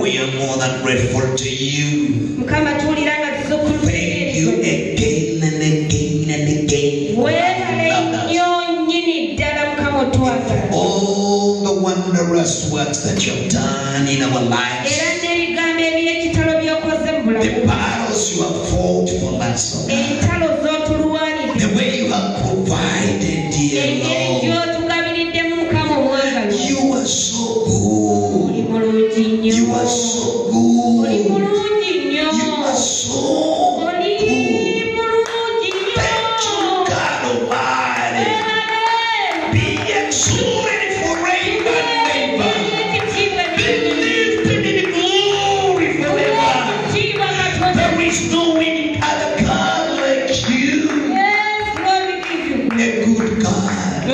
We are more than grateful to you. Thank you again and again and again. All the wondrous works that you've done in our lives. The battles you have fought for us. The way you have provided, dear Lord. You are so good. You are so good. You are so good. Thank you, God Almighty. Be exalted forever and ever. Be lifted in glory forever. There is no any other God like you. A good God.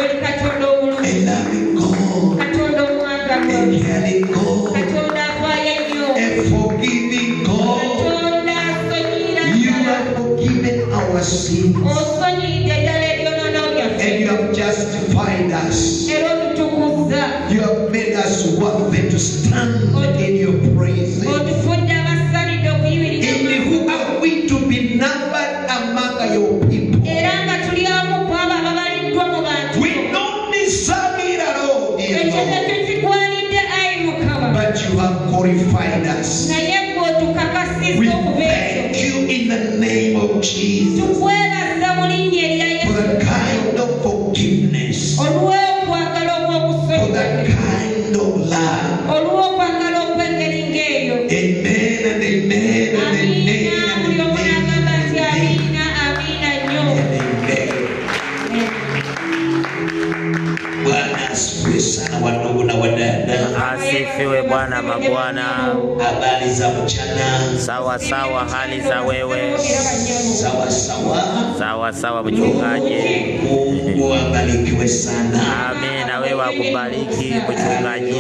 A loving God. A caring God. A forgiving God. You have forgiven our sins. And you have justified us. You have made us worthy to stand in your presence. And who are we to be numbered among your people? We don't deserve it at all, dear Lord. But you have glorified us. We thank you in the name of Jesus for the kind of forgiveness, for the kind of love. Amen and amen and amen and Bwana asifiwe sana wandugu na wadada. Asifiwe Bwana mabwana. Habari za mchana. Sawa sawa, hali za wewe. Sawa sawa. Sawa sawa mchungaji. Mungu abarikiwe sana. Amen, na wewe akubariki mchungaji.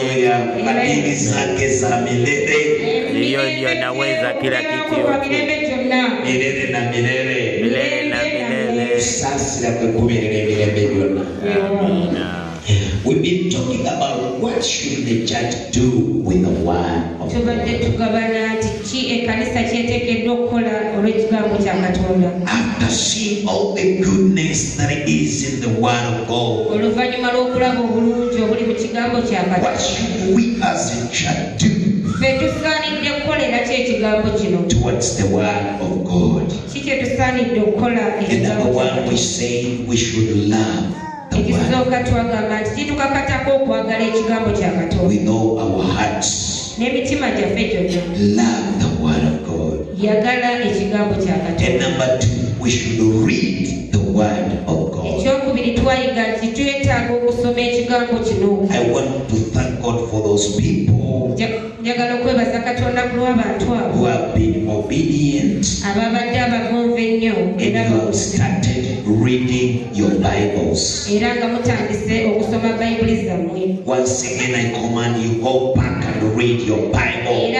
Fadhili zake za milele. Hiyo ndio naweza kila kitu yote. Milele na milele. Milele na milele. Sasa la kukumirele milele. Amina. We've been talking about what should the church do with the word of God. After seeing all the goodness that is in the word of God, what should we as a church do towards the word of God? And number one, we say we should love with all our hearts. Love the word of God. And number two, we should read the word of God. I want to thank God for those people who have been obedient and who have started reading your Bibles. Once again, I command you, go back and read your Bible.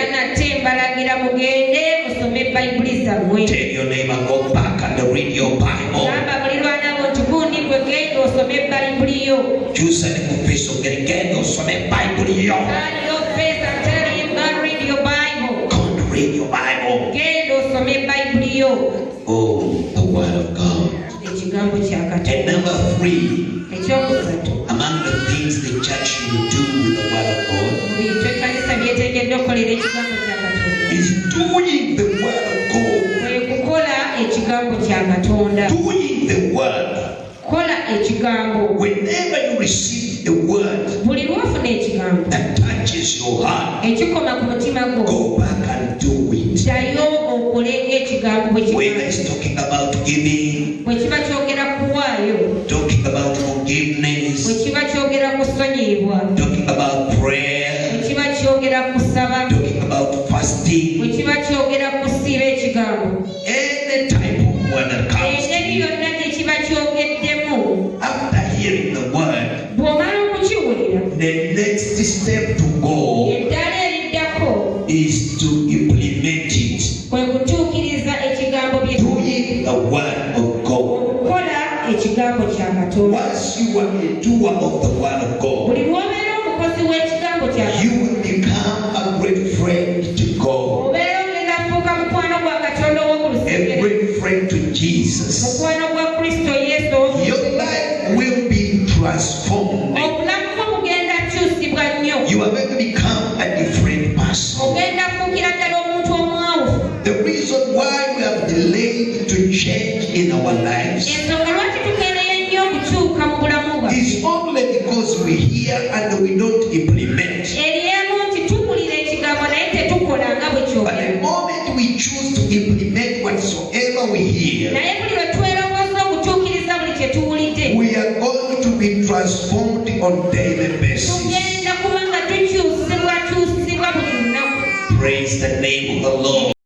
Tell your neighbor, go back and read your Bible. Choose an official, get usome Bible yo. Go and read your Bible. Oh, the word of God. And number three, among the things the church should do with the word of God is doing the word of God. Doing the word. Whenever you receive the word that touches your heart, go back and do it. Whether it's talking about giving, talking about forgiveness, talking about prayer, talking about fasting, any type of word that comes to you. After hearing the word, the next step to go is to implement it. Doing the word of God. Once you are a doer of the word of God, you will become a great Jesus, your life will be transformed. You are going to become a different person. The reason why we have delayed to change in our lives is only because we hear and we don't implement. But the moment we choose to implement whatsoever we hear, we are going to be transformed on daily basis. Praise the name of the Lord.